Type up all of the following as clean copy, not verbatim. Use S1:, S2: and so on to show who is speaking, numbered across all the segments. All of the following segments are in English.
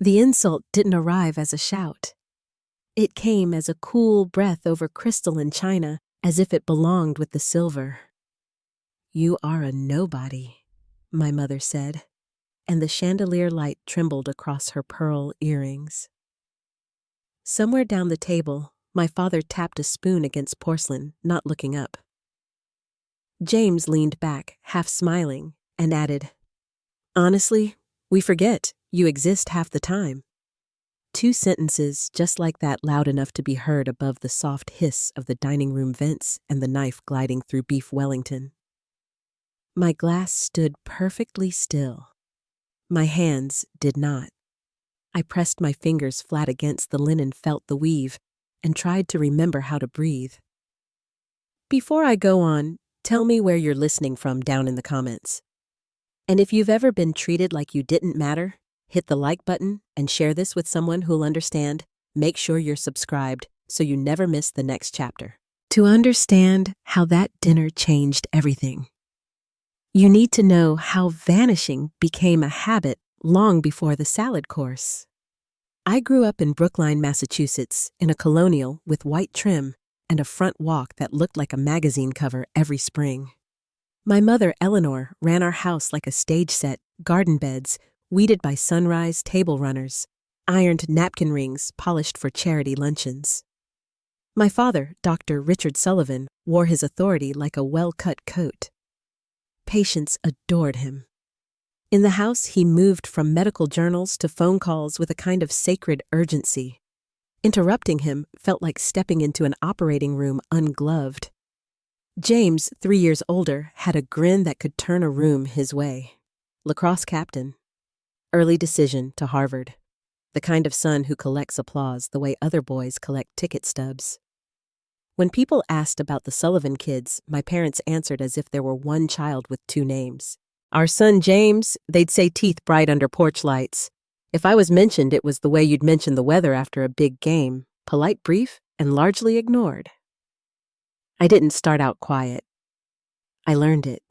S1: The insult didn't arrive as a shout. It came as a cool breath over crystal and china, as if it belonged with the silver. "You are a nobody," my mother said, and the chandelier light trembled across her pearl earrings. Somewhere down the table, my father tapped a spoon against porcelain, not looking up. James leaned back, half smiling, and added, "Honestly, we forget you exist half the time." 2 sentences just like that, loud enough to be heard above the soft hiss of the dining room vents and the knife gliding through beef Wellington. My glass stood perfectly still. My hands did not. I pressed my fingers flat against the linen, felt the weave, and tried to remember how to breathe. Before I go on, tell me where you're listening from down in the comments. And if you've ever been treated like you didn't matter, hit the like button and share this with someone who'll understand. Make sure you're subscribed so you never miss the next chapter. To understand how that dinner changed everything, you need to know how vanishing became a habit long before the salad course. I grew up in Brookline, Massachusetts, in a colonial with white trim and a front walk that looked like a magazine cover every spring. My mother, Eleanor, ran our house like a stage set, garden beds, weeded by sunrise table runners, ironed napkin rings polished for charity luncheons. My father, Dr. Richard Sullivan, wore his authority like a well-cut coat. Patients adored him. In the house, he moved from medical journals to phone calls with a kind of sacred urgency. Interrupting him felt like stepping into an operating room ungloved. James, 3 years older, had a grin that could turn a room his way. Lacrosse captain. Early decision to Harvard. The kind of son who collects applause the way other boys collect ticket stubs. When people asked about the Sullivan kids, my parents answered as if there were one child with 2 names. "Our son James," they'd say, teeth bright under porch lights. If I was mentioned, it was the way you'd mention the weather after a big game. Polite, brief, and largely ignored. I didn't start out quiet. I learned it.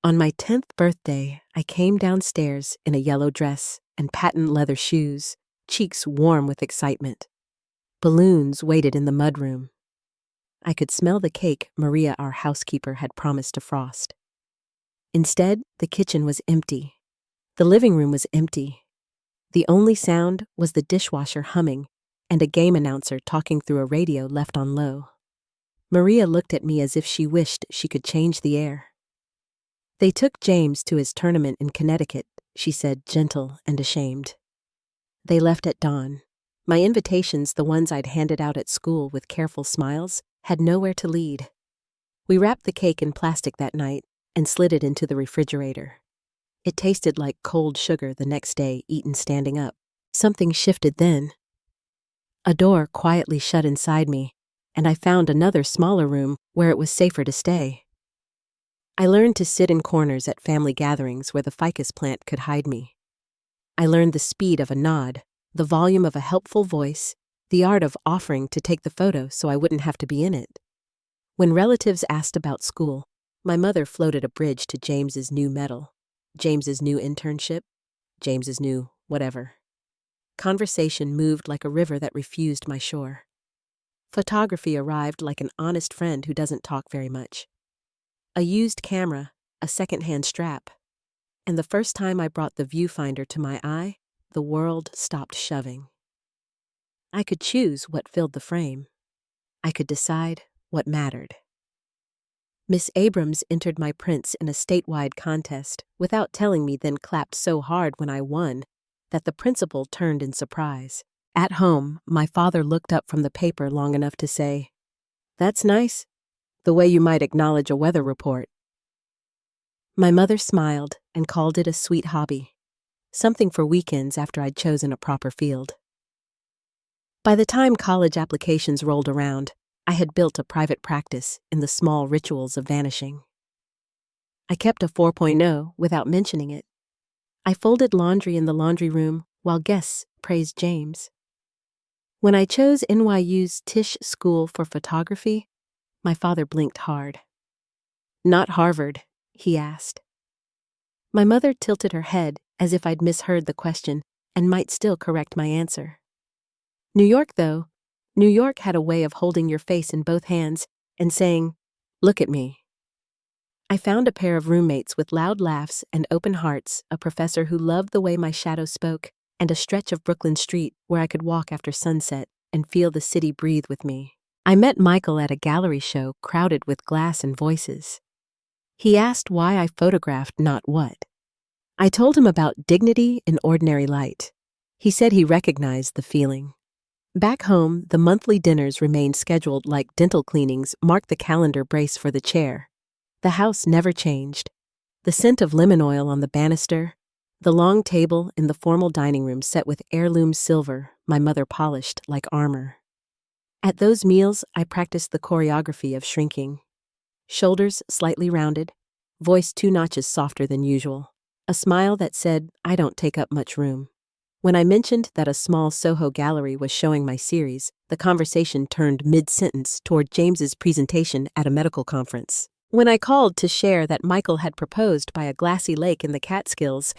S1: On my 10th birthday, I came downstairs in a yellow dress and patent leather shoes, cheeks warm with excitement. Balloons waited in the mudroom. I could smell the cake Maria, our housekeeper, had promised to frost. Instead, the kitchen was empty. The living room was empty. The only sound was the dishwasher humming and a game announcer talking through a radio left on low. Maria looked at me as if she wished she could change the air. "They took James to his tournament in Connecticut," she said, gentle and ashamed. "They left at dawn. My invitations, the ones I'd handed out at school with careful smiles, had nowhere to lead. We wrapped the cake in plastic that night and slid it into the refrigerator. It tasted like cold sugar the next day, eaten standing up. Something shifted then. A door quietly shut inside me, and I found another smaller room where it was safer to stay. I learned to sit in corners at family gatherings where the ficus plant could hide me. I learned the speed of a nod, the volume of a helpful voice, the art of offering to take the photo so I wouldn't have to be in it. When relatives asked about school, my mother floated a bridge to James's new medal, James's new internship, James's new whatever. Conversation moved like a river that refused my shore. Photography arrived like an honest friend who doesn't talk very much. A used camera, a second-hand strap. And the first time I brought the viewfinder to my eye, the world stopped shoving. I could choose what filled the frame. I could decide what mattered. Miss Abrams entered my prints in a statewide contest without telling me, then clapped so hard when I won that the principal turned in surprise. At home, my father looked up from the paper long enough to say, "That's nice. The way you might acknowledge a weather report." My mother smiled and called it a sweet hobby, something for weekends after I'd chosen a proper field. By the time college applications rolled around, I had built a private practice in the small rituals of vanishing. I kept a 4.0 without mentioning it. I folded laundry in the laundry room while guests praised James. When I chose NYU's Tisch School for Photography, my father blinked hard. "Not Harvard?" he asked. My mother tilted her head as if I'd misheard the question and might still correct my answer. New York, though, New York had a way of holding your face in both hands and saying, "Look at me." I found a pair of roommates with loud laughs and open hearts, a professor who loved the way my shadow spoke, and a stretch of Brooklyn street where I could walk after sunset and feel the city breathe with me. I met Michael at a gallery show crowded with glass and voices. He asked why I photographed not what. I told him about dignity in ordinary light. He said he recognized the feeling. Back home, the monthly dinners remained scheduled like dental cleanings marked the calendar brace for the chair. The house never changed. The scent of lemon oil on the banister, the long table in the formal dining room set with heirloom silver my mother polished like armor. At those meals, I practiced the choreography of shrinking. Shoulders slightly rounded, voice 2 notches softer than usual, a smile that said, "I don't take up much room." When I mentioned that a small Soho gallery was showing my series, the conversation turned mid-sentence toward James's presentation at a medical conference. When I called to share that Michael had proposed by a glassy lake in the Catskills,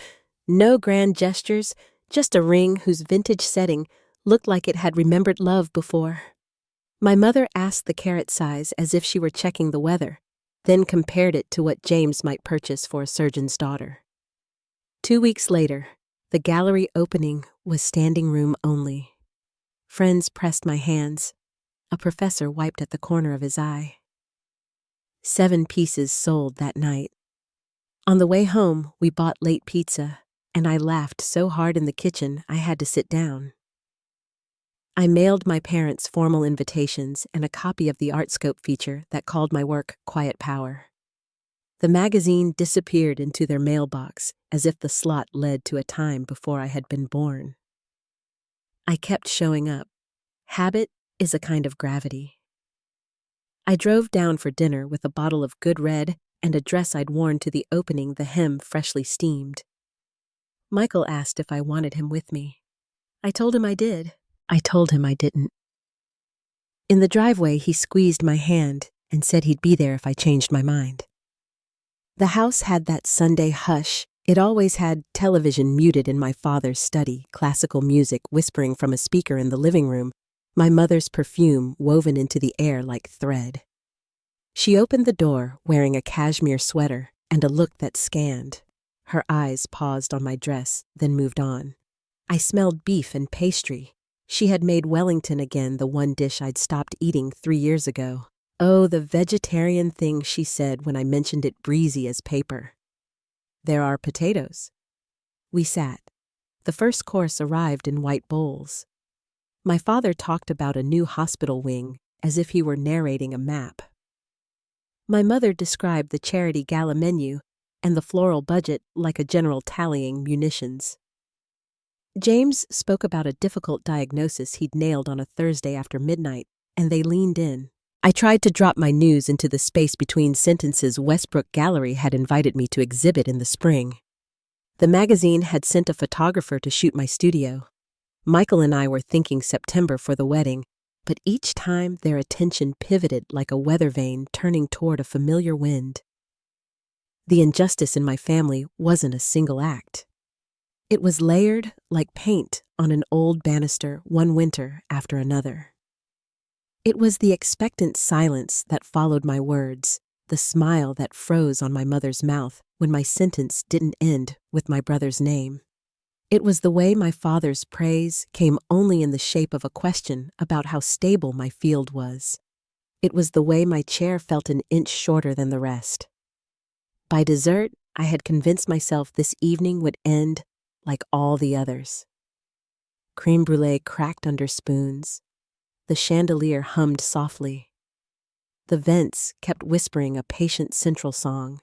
S1: no grand gestures, just a ring whose vintage setting looked like it had remembered love before. My mother asked the carat size as if she were checking the weather, then compared it to what James might purchase for a surgeon's daughter. 2 weeks later, the gallery opening was standing room only. Friends pressed my hands. A professor wiped at the corner of his eye. 7 pieces sold that night. On the way home, we bought late pizza, and I laughed so hard in the kitchen I had to sit down. I mailed my parents formal invitations and a copy of the Artscope feature that called my work Quiet Power. The magazine disappeared into their mailbox as if the slot led to a time before I had been born. I kept showing up. Habit is a kind of gravity. I drove down for dinner with a bottle of good red and a dress I'd worn to the opening, the hem freshly steamed. Michael asked if I wanted him with me. I told him I did. I told him I didn't. In the driveway, he squeezed my hand and said he'd be there if I changed my mind. The house had that Sunday hush. It always had television muted in my father's study, classical music whispering from a speaker in the living room, my mother's perfume woven into the air like thread. She opened the door wearing a cashmere sweater and a look that scanned. Her eyes paused on my dress, then moved on. I smelled beef and pastry. She had made Wellington again, the one dish I'd stopped eating 3 years ago. "Oh, the vegetarian thing," she said when I mentioned it breezy as paper. "There are potatoes." We sat. The first course arrived in white bowls. My father talked about a new hospital wing as if he were narrating a map. My mother described the charity gala menu and the floral budget like a general tallying munitions. James spoke about a difficult diagnosis he'd nailed on a Thursday after midnight, and they leaned in. I tried to drop my news into the space between sentences Westbrook Gallery had invited me to exhibit in the spring. The magazine had sent a photographer to shoot my studio. Michael and I were thinking September for the wedding, but each time their attention pivoted like a weather vane turning toward a familiar wind. The injustice in my family wasn't a single act. It was layered like paint on an old banister one winter after another. It was the expectant silence that followed my words, the smile that froze on my mother's mouth when my sentence didn't end with my brother's name. It was the way my father's praise came only in the shape of a question about how stable my field was. It was the way my chair felt an inch shorter than the rest. By dessert, I had convinced myself this evening would end like all the others. Creme brulee cracked under spoons. The chandelier hummed softly. The vents kept whispering a patient central song.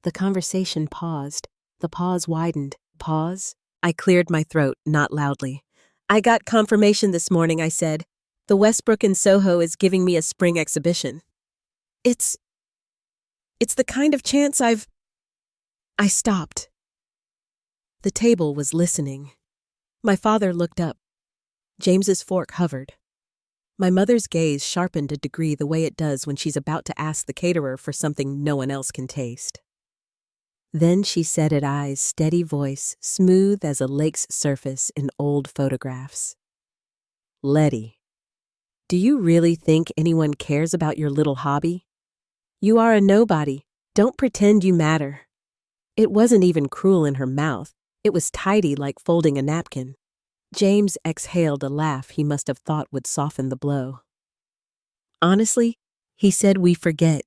S1: The conversation paused. The pause widened. Pause. I cleared my throat, not loudly. "I got confirmation this morning," I said. "The Westbrook in Soho is giving me a spring exhibition. It's the kind of chance I stopped. The table was listening. My father looked up. James's fork hovered. My mother's gaze sharpened a degree the way it does when she's about to ask the caterer for something no one else can taste. Then she said at I's steady voice, smooth as a lake's surface in old photographs. Letty, do you really think anyone cares about your little hobby? You are a nobody. Don't pretend you matter. It wasn't even cruel in her mouth. It was tidy like folding a napkin. James exhaled a laugh he must have thought would soften the blow. Honestly, he said, we forget.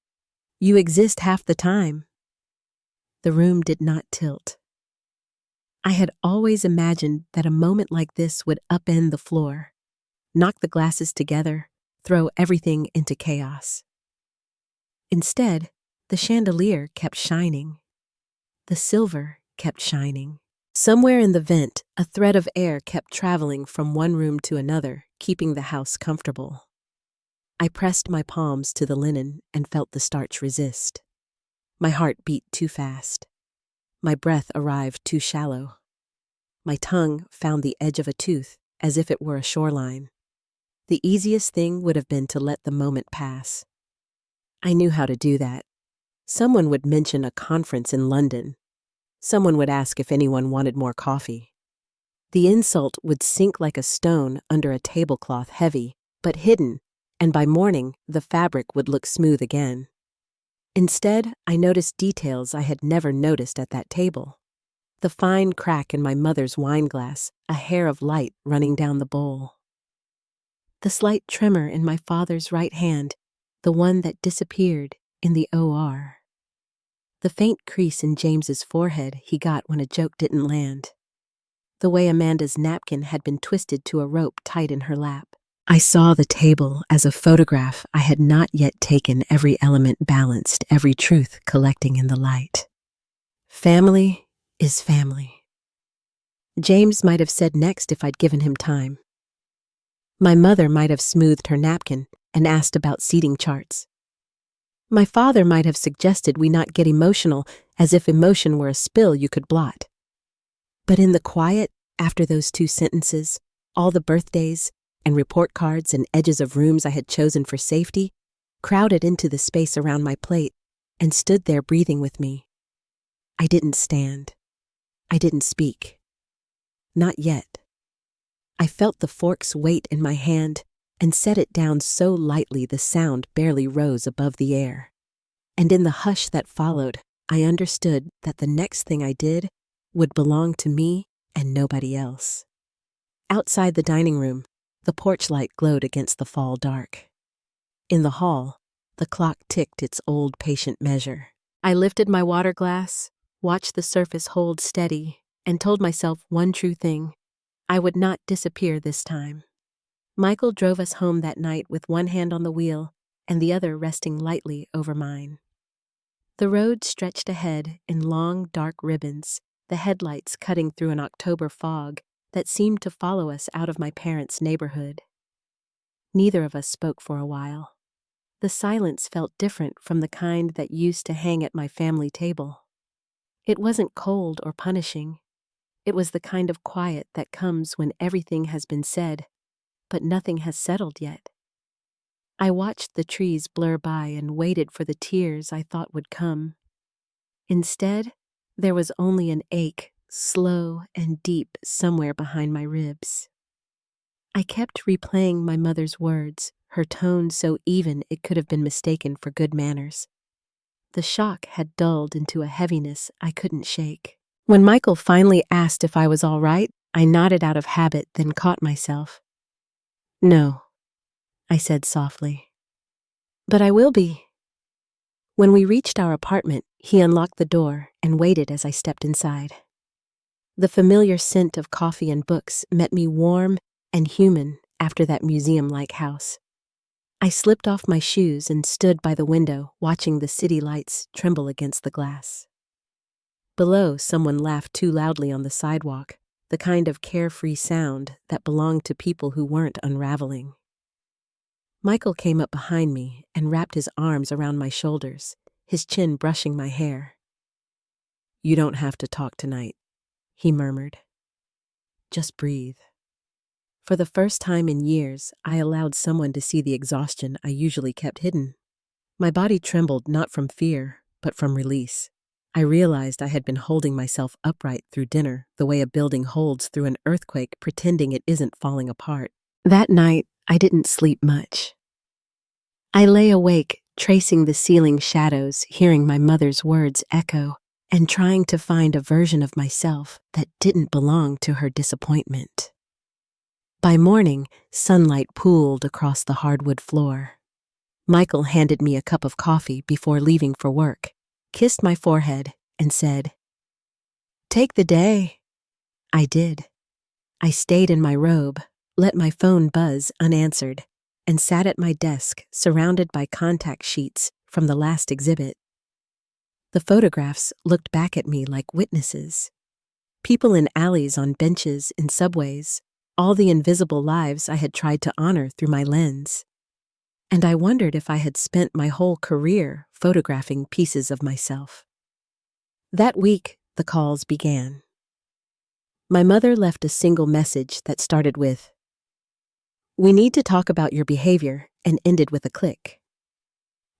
S1: You exist half the time. The room did not tilt. I had always imagined that a moment like this would upend the floor, knock the glasses together, throw everything into chaos. Instead, the chandelier kept shining. The silver kept shining. Somewhere in the vent, a thread of air kept traveling from one room to another, keeping the house comfortable. I pressed my palms to the linen and felt the starch resist. My heart beat too fast. My breath arrived too shallow. My tongue found the edge of a tooth, as if it were a shoreline. The easiest thing would have been to let the moment pass. I knew how to do that. Someone would mention a conference in London. Someone would ask if anyone wanted more coffee. The insult would sink like a stone under a tablecloth heavy, but hidden, and by morning the fabric would look smooth again. Instead, I noticed details I had never noticed at that table. The fine crack in my mother's wine glass, a hair of light running down the bowl. The slight tremor in my father's right hand, the one that disappeared in the OR. The faint crease in James's forehead he got when a joke didn't land. The way Amanda's napkin had been twisted to a rope tight in her lap. I saw the table as a photograph I had not yet taken, every element balanced, every truth collecting in the light. Family is family. James might have said next if I'd given him time. My mother might have smoothed her napkin and asked about seating charts. My father might have suggested we not get emotional, as if emotion were a spill you could blot. But in the quiet, after those 2 sentences, all the birthdays and report cards and edges of rooms I had chosen for safety crowded into the space around my plate and stood there breathing with me. I didn't stand. I didn't speak. Not yet. I felt the fork's weight in my hand and set it down so lightly the sound barely rose above the air. And in the hush that followed, I understood that the next thing I did would belong to me and nobody else. Outside the dining room, the porch light glowed against the fall dark. In the hall, the clock ticked its old patient measure. I lifted my water glass, watched the surface hold steady, and told myself one true thing: I would not disappear this time. Michael drove us home that night with one hand on the wheel and the other resting lightly over mine. The road stretched ahead in long, dark ribbons, the headlights cutting through an October fog that seemed to follow us out of my parents' neighborhood. Neither of us spoke for a while. The silence felt different from the kind that used to hang at my family table. It wasn't cold or punishing. It was the kind of quiet that comes when everything has been said, but nothing has settled yet. I watched the trees blur by and waited for the tears I thought would come. Instead, there was only an ache, slow and deep somewhere behind my ribs. I kept replaying my mother's words, her tone so even it could have been mistaken for good manners. The shock had dulled into a heaviness I couldn't shake. When Michael finally asked if I was all right, I nodded out of habit, then caught myself. No, I said softly. But I will be. When we reached our apartment, he unlocked the door and waited as I stepped inside. The familiar scent of coffee and books met me warm and human after that museum-like house. I slipped off my shoes and stood by the window, watching the city lights tremble against the glass. Below, someone laughed too loudly on the sidewalk, the kind of carefree sound that belonged to people who weren't unraveling. Michael came up behind me and wrapped his arms around my shoulders, his chin brushing my hair. "You don't have to talk tonight," he murmured. "Just breathe." For the first time in years, I allowed someone to see the exhaustion I usually kept hidden. My body trembled not from fear, but from release. I realized I had been holding myself upright through dinner the way a building holds through an earthquake, pretending it isn't falling apart. That night, I didn't sleep much. I lay awake, tracing the ceiling shadows, hearing my mother's words echo, and trying to find a version of myself that didn't belong to her disappointment. By morning, sunlight pooled across the hardwood floor. Michael handed me a cup of coffee before leaving for work, kissed my forehead, and said, "Take the day." I did. I stayed in my robe, let my phone buzz unanswered, and sat at my desk surrounded by contact sheets from the last exhibit. The photographs looked back at me like witnesses. People in alleys, on benches, in subways, all the invisible lives I had tried to honor through my lens. And I wondered if I had spent my whole career photographing pieces of myself. That week, the calls began. My mother left a single message that started with, "We need to talk about your behavior," and ended with a click.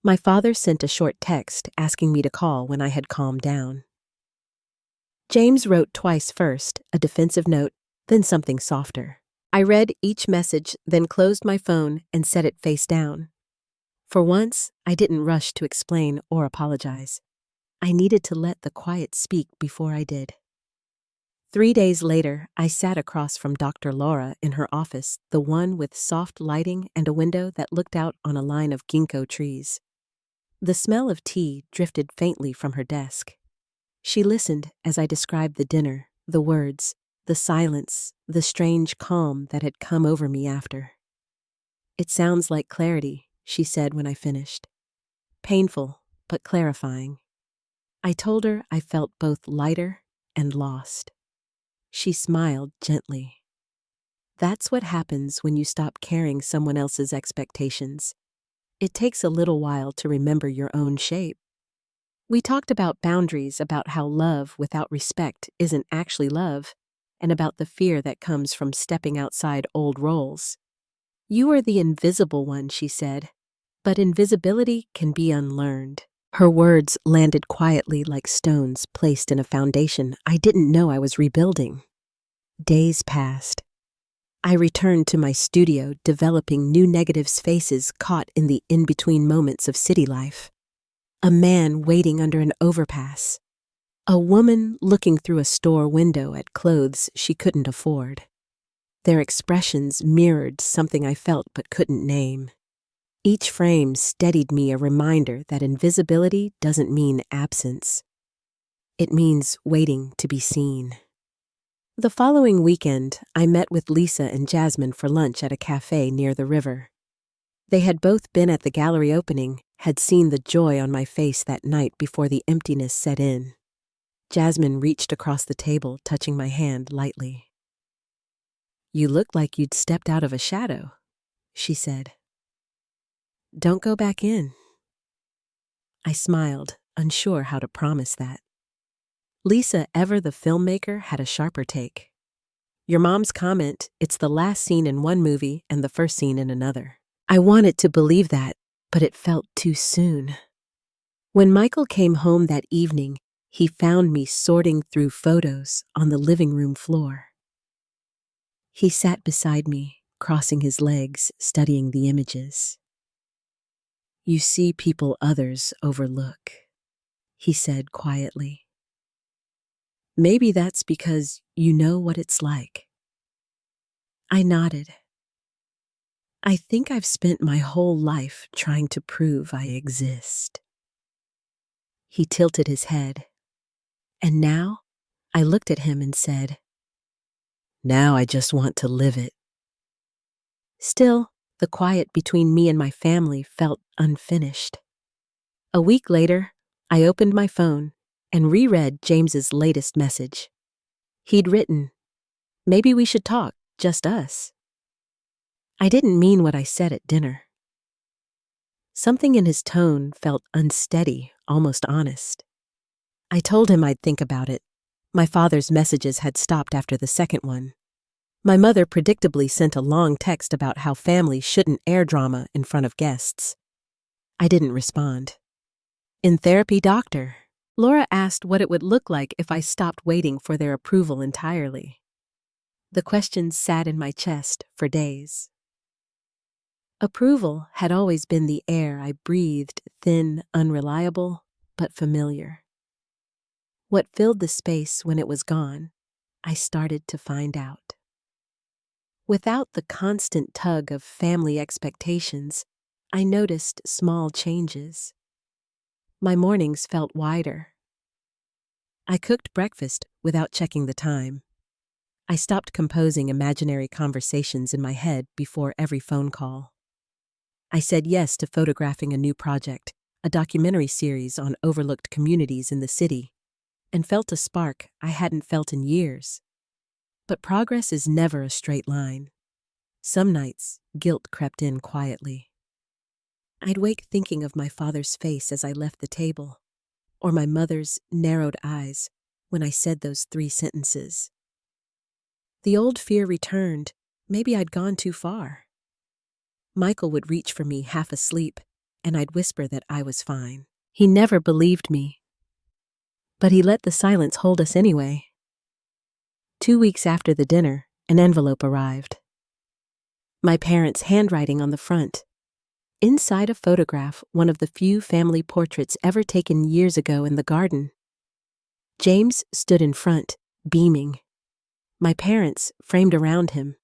S1: My father sent a short text asking me to call when I had calmed down. James wrote twice first, a defensive note, then something softer. I read each message, then closed my phone and set it face down. For once, I didn't rush to explain or apologize. I needed to let the quiet speak before I did. 3 days later, I sat across from Dr. Laura in her office, the one with soft lighting and a window that looked out on a line of ginkgo trees. The smell of tea drifted faintly from her desk. She listened as I described the dinner, the words, the silence, the strange calm that had come over me after. "It sounds like clarity," she said when I finished. "Painful, but clarifying." I told her I felt both lighter and lost. She smiled gently. "That's what happens when you stop carrying someone else's expectations. It takes a little while to remember your own shape." We talked about boundaries, about how love without respect isn't actually love, and about the fear that comes from stepping outside old roles. "You are the invisible one," she said, "but invisibility can be unlearned." Her words landed quietly like stones placed in a foundation I didn't know I was rebuilding. Days passed. I returned to my studio, developing new negative spaces caught in the in-between moments of city life. A man waiting under an overpass. A woman looking through a store window at clothes she couldn't afford. Their expressions mirrored something I felt but couldn't name. Each frame steadied me a reminder that invisibility doesn't mean absence. It means waiting to be seen. The following weekend, I met with Lisa and Jasmine for lunch at a cafe near the river. They had both been at the gallery opening, had seen the joy on my face that night before the emptiness set in. Jasmine reached across the table, touching my hand lightly. "You look like you'd stepped out of a shadow," she said. "Don't go back in." I smiled, unsure how to promise that. Lisa, ever the filmmaker, had a sharper take. "Your mom's comment, it's the last scene in one movie and the first scene in another." I wanted to believe that, but it felt too soon. When Michael came home that evening, he found me sorting through photos on the living room floor. He sat beside me, crossing his legs, studying the images. "You see people others overlook," he said quietly. "Maybe that's because you know what it's like." I nodded. "I think I've spent my whole life trying to prove I exist." He tilted his head. And now, I looked at him and said, "Now I just want to live it." Still, the quiet between me and my family felt unfinished. A week later, I opened my phone and reread James's latest message. He'd written, "Maybe we should talk, just us." I didn't mean what I said at dinner. Something in his tone felt unsteady, almost honest. I told him I'd think about it. My father's messages had stopped after the second one. My mother predictably sent a long text about how families shouldn't air drama in front of guests. I didn't respond. "In therapy, doctor," Laura asked what it would look like if I stopped waiting for their approval entirely. The question sat in my chest for days. Approval had always been the air I breathed, thin, unreliable, but familiar. What filled the space when it was gone, I started to find out. Without the constant tug of family expectations, I noticed small changes. My mornings felt wider. I cooked breakfast without checking the time. I stopped composing imaginary conversations in my head before every phone call. I said yes to photographing a new project, a documentary series on overlooked communities in the city, and felt a spark I hadn't felt in years. But progress is never a straight line. Some nights, guilt crept in quietly. I'd wake thinking of my father's face as I left the table, or my mother's narrowed eyes when I said those 3 sentences. The old fear returned. Maybe I'd gone too far. Michael would reach for me half asleep, and I'd whisper that I was fine. He never believed me, but he let the silence hold us anyway. 2 weeks after the dinner, an envelope arrived. My parents' handwriting on the front. Inside a photograph, one of the few family portraits ever taken years ago in the garden. James stood in front, beaming. My parents framed around him.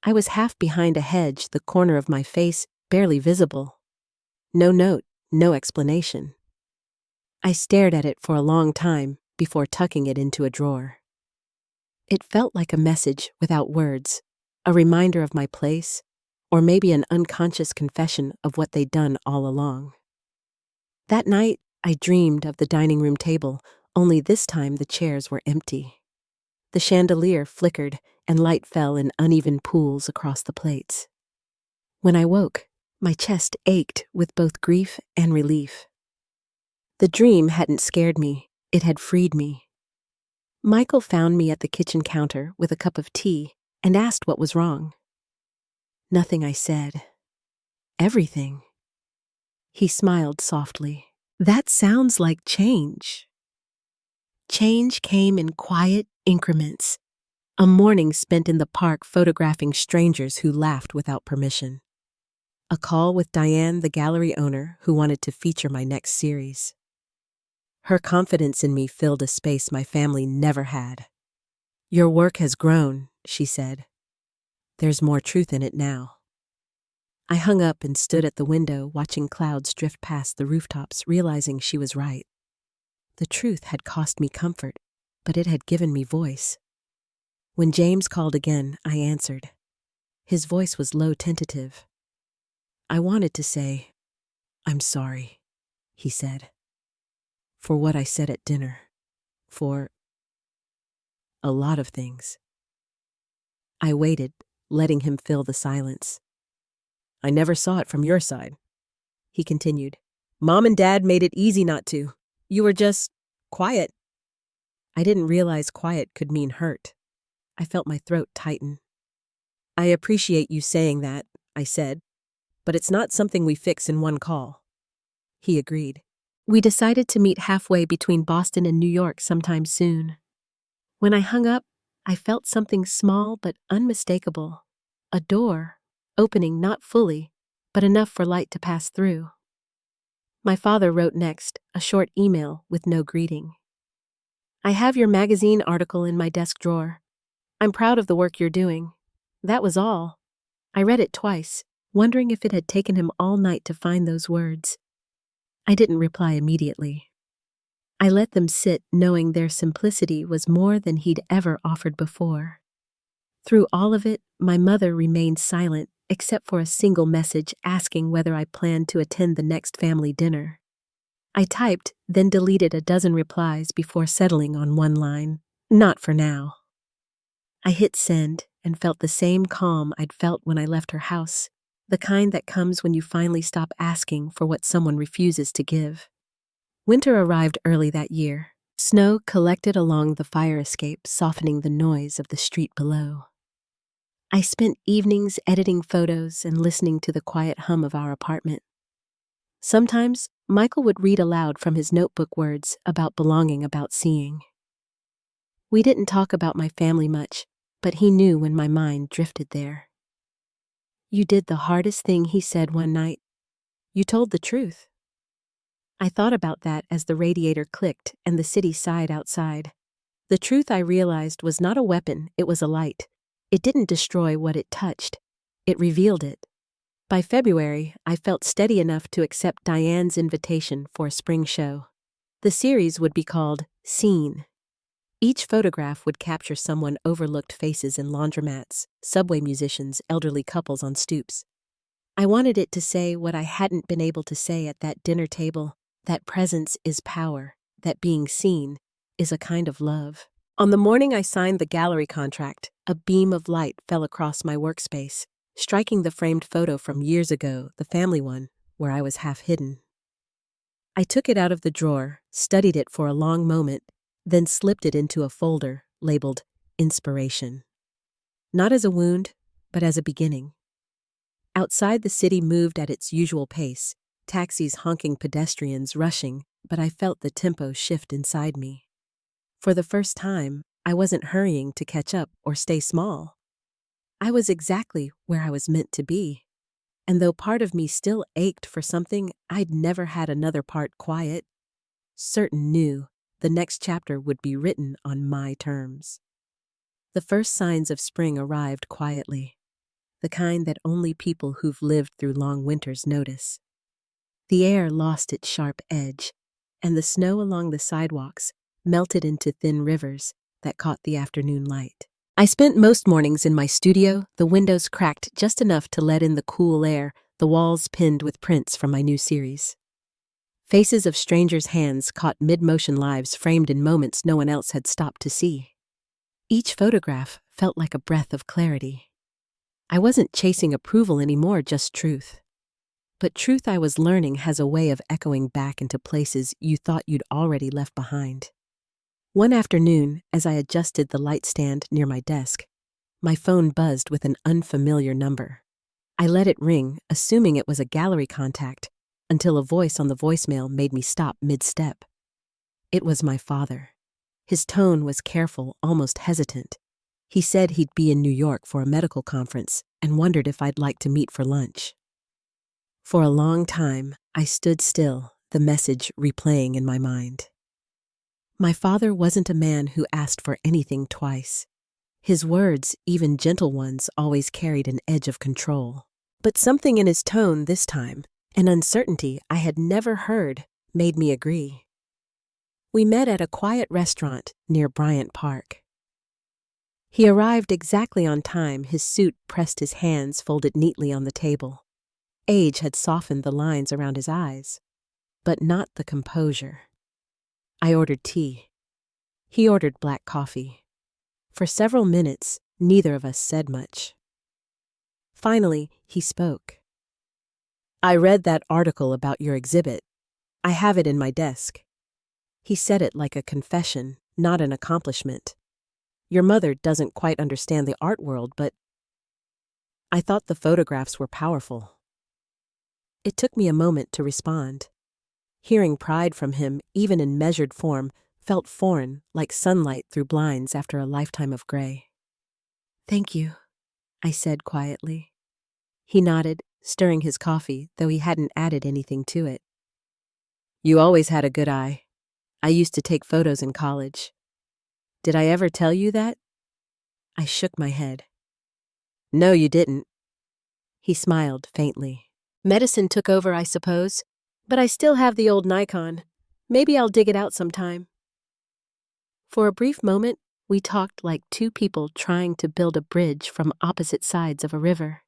S1: I was half behind a hedge, the corner of my face barely visible. No note, no explanation. I stared at it for a long time before tucking it into a drawer. It felt like a message without words, a reminder of my place, or maybe an unconscious confession of what they'd done all along. That night, I dreamed of the dining room table, only this time the chairs were empty. The chandelier flickered, and light fell in uneven pools across the plates. When I woke, my chest ached with both grief and relief. The dream hadn't scared me, it had freed me. Michael found me at the kitchen counter with a cup of tea and asked what was wrong. Nothing, I said. Everything. He smiled softly. That sounds like change. Change came in quiet increments. A morning spent in the park photographing strangers who laughed without permission. A call with Diane, the gallery owner, who wanted to feature my next series. Her confidence in me filled a space my family never had. Your work has grown, she said. There's more truth in it now. I hung up and stood at the window watching clouds drift past the rooftops, realizing she was right. The truth had cost me comfort, but it had given me voice. When James called again, I answered. His voice was low, tentative. I wanted to say, I'm sorry, he said. For what I said at dinner. For a lot of things. I waited, letting him fill the silence. I never saw it from your side, he continued. Mom and Dad made it easy not to. You were just quiet. I didn't realize quiet could mean hurt. I felt my throat tighten. I appreciate you saying that, I said, but it's not something we fix in one call. He agreed. We decided to meet halfway between Boston and New York sometime soon. When I hung up, I felt something small but unmistakable. A door, opening not fully, but enough for light to pass through. My father wrote next, a short email with no greeting. I have your magazine article in my desk drawer. I'm proud of the work you're doing. That was all. I read it twice, wondering if it had taken him all night to find those words. I didn't reply immediately. I let them sit, knowing their simplicity was more than he'd ever offered before. Through all of it, my mother remained silent, except for a single message asking whether I planned to attend the next family dinner. I typed, then deleted a dozen replies before settling on one line, not for now. I hit send and felt the same calm I'd felt when I left her house, the kind that comes when you finally stop asking for what someone refuses to give. Winter arrived early that year. Snow collected along the fire escape, softening the noise of the street below. I spent evenings editing photos and listening to the quiet hum of our apartment. Sometimes Michael would read aloud from his notebook words about belonging, about seeing. We didn't talk about my family much, but he knew when my mind drifted there. You did the hardest thing, he said one night. You told the truth. I thought about that as the radiator clicked and the city sighed outside. The truth, I realized, was not a weapon, it was a light. It didn't destroy what it touched. It revealed it. By February, I felt steady enough to accept Diane's invitation for a spring show. The series would be called Scene. Each photograph would capture someone, overlooked faces in laundromats, subway musicians, elderly couples on stoops. I wanted it to say what I hadn't been able to say at that dinner table, that presence is power, that being seen is a kind of love. On the morning I signed the gallery contract, a beam of light fell across my workspace, striking the framed photo from years ago, the family one, where I was half hidden. I took it out of the drawer, studied it for a long moment, then slipped it into a folder labeled Inspiration. Not as a wound, but as a beginning. Outside, the city moved at its usual pace, taxis honking, pedestrians rushing, but I felt the tempo shift inside me. For the first time, I wasn't hurrying to catch up or stay small. I was exactly where I was meant to be. And though part of me still ached for something, I'd never had another part quiet. Certain knew the next chapter would be written on my terms. The first signs of spring arrived quietly, the kind that only people who've lived through long winters notice. The air lost its sharp edge, and the snow along the sidewalks melted into thin rivers that caught the afternoon light. I spent most mornings in my studio, the windows cracked just enough to let in the cool air, the walls pinned with prints from my new series. Faces of strangers' hands caught mid-motion, lives framed in moments no one else had stopped to see. Each photograph felt like a breath of clarity. I wasn't chasing approval anymore, just truth. But truth, I was learning, has a way of echoing back into places you thought you'd already left behind. One afternoon, as I adjusted the light stand near my desk, my phone buzzed with an unfamiliar number. I let it ring, assuming it was a gallery contact, until a voice on the voicemail made me stop mid-step. It was my father. His tone was careful, almost hesitant. He said he'd be in New York for a medical conference and wondered if I'd like to meet for lunch. For a long time, I stood still, the message replaying in my mind. My father wasn't a man who asked for anything twice. His words, even gentle ones, always carried an edge of control. But something in his tone this time, an uncertainty I had never heard, made me agree. We met at a quiet restaurant near Bryant Park. He arrived exactly on time, his suit pressed, his hands folded neatly on the table. Age had softened the lines around his eyes, but not the composure. I ordered tea. He ordered black coffee. For several minutes, neither of us said much. Finally, he spoke. I read that article about your exhibit. I have it in my desk. He said it like a confession, not an accomplishment. Your mother doesn't quite understand the art world, but I thought the photographs were powerful. It took me a moment to respond. Hearing pride from him, even in measured form, felt foreign, like sunlight through blinds after a lifetime of gray. Thank you, I said quietly. He nodded, stirring his coffee, though he hadn't added anything to it. You always had a good eye. I used to take photos in college. Did I ever tell you that? I shook my head. No, you didn't. He smiled faintly. Medicine took over, I suppose, but I still have the old Nikon. Maybe I'll dig it out sometime. For a brief moment, we talked like two people trying to build a bridge from opposite sides of a river.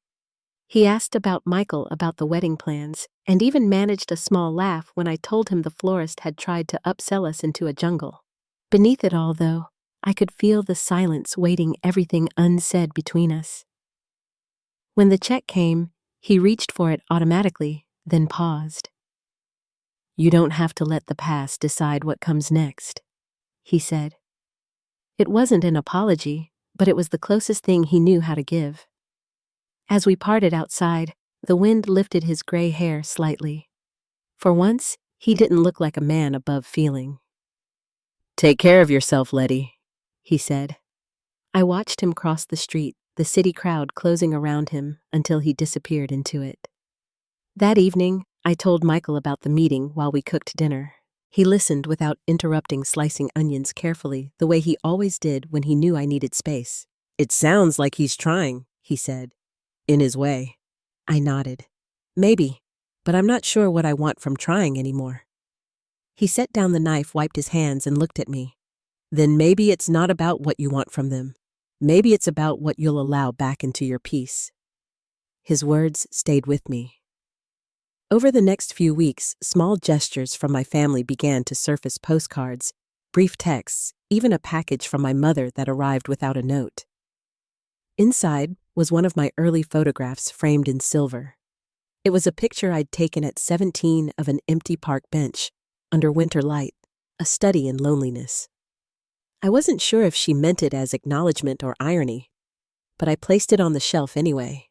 S1: He asked about Michael, about the wedding plans, and even managed a small laugh when I told him the florist had tried to upsell us into a jungle. Beneath it all, though, I could feel the silence waiting, everything unsaid between us. When the check came, he reached for it automatically, then paused. You don't have to let the past decide what comes next, he said. It wasn't an apology, but it was the closest thing he knew how to give. As we parted outside, the wind lifted his gray hair slightly. For once, He didn't look like a man above feeling. "Take care of yourself, Letty," he said. I watched him cross the street, the city crowd closing around him until he disappeared into it. That evening, I told Michael about the meeting while we cooked dinner. He listened without interrupting, slicing onions carefully, the way he always did when he knew I needed space. "It sounds like he's trying," he said, "in his way." I nodded. "Maybe, but I'm not sure what I want from trying anymore." He set down the knife, wiped his hands, and looked at me. "Then maybe it's not about what you want from them. Maybe it's about what you'll allow back into your peace." His words stayed with me. Over the next few weeks, small gestures from my family began to surface: postcards, brief texts, even a package from my mother that arrived without a note. Inside was one of my early photographs framed in silver. It was a picture I'd taken at 17 of an empty park bench, under winter light, a study in loneliness. I wasn't sure if she meant it as acknowledgement or irony, but I placed it on the shelf anyway.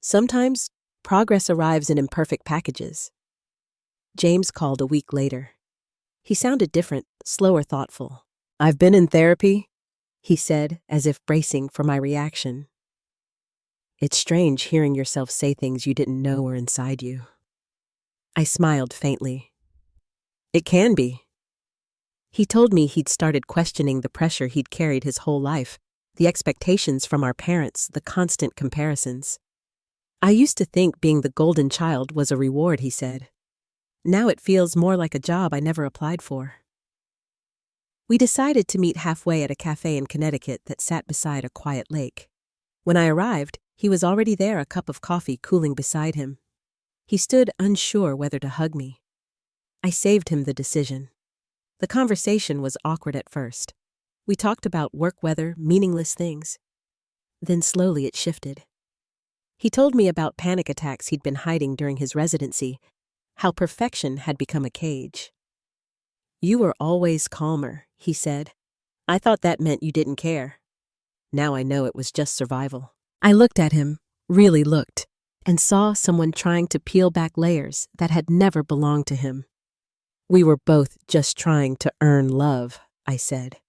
S1: Sometimes, progress arrives in imperfect packages. James called a week later. He sounded different, slower, thoughtful. "I've been in therapy," he said, as if bracing for my reaction. "It's strange hearing yourself say things you didn't know were inside you." I smiled faintly. "It can be." He told me he'd started questioning the pressure he'd carried his whole life, the expectations from our parents, the constant comparisons. "I used to think being the golden child was a reward," he said. "Now it feels more like a job I never applied for." We decided to meet halfway at a cafe in Connecticut that sat beside a quiet lake. When I arrived, he was already there, a cup of coffee cooling beside him. He stood unsure whether to hug me. I saved him the decision. The conversation was awkward at first. We talked about work weather, meaningless things. Then slowly it shifted. He told me about panic attacks he'd been hiding during his residency, how perfection had become a cage. "You were always calmer," he said. "I thought that meant you didn't care. Now I know it was just survival." I looked at him, really looked, and saw someone trying to peel back layers that had never belonged to him. "We were both just trying to earn love," I said.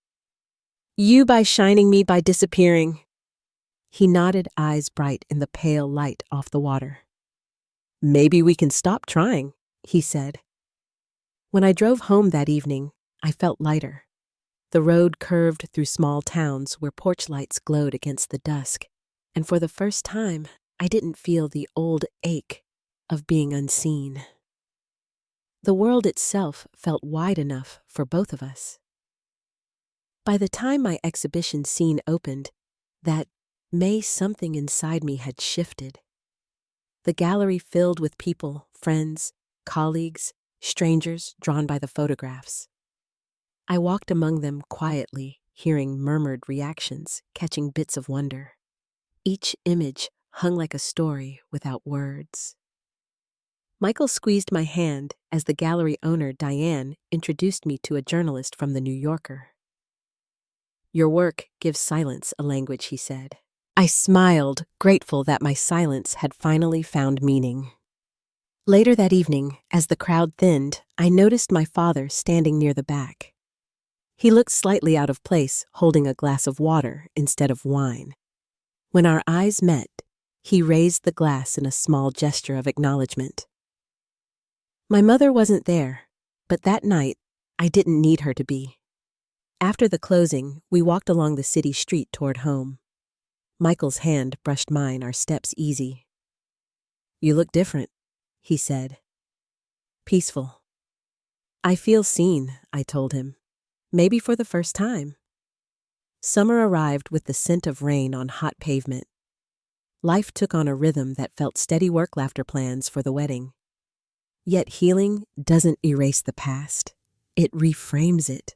S1: "You by shining, me by disappearing." He nodded, eyes bright in the pale light off the water. "Maybe we can stop trying," he said. When I drove home that evening, I felt lighter. The road curved through small towns where porch lights glowed against the dusk, and for the first time, I didn't feel the old ache of being unseen. The world itself felt wide enough for both of us. By the time my exhibition scene opened, that May something inside me had shifted. The gallery filled with people, friends, colleagues, strangers drawn by the photographs. I walked among them quietly, hearing murmured reactions, catching bits of wonder. Each image hung like a story without words. Michael squeezed my hand as the gallery owner, Diane, introduced me to a journalist from The New Yorker. "Your work gives silence a language," he said. I smiled, grateful that my silence had finally found meaning. Later that evening, as the crowd thinned, I noticed my father standing near the back. He looked slightly out of place, holding a glass of water instead of wine. When our eyes met, he raised the glass in a small gesture of acknowledgement. My mother wasn't there, but that night, I didn't need her to be. After the closing, we walked along the city street toward home. Michael's hand brushed mine, our steps easy. "You look different," he said. "Peaceful." "I feel seen," I told him. Maybe for the first time. Summer arrived with the scent of rain on hot pavement. Life took on a rhythm that felt steady work laughter plans for the wedding. Yet healing doesn't erase the past. It reframes it.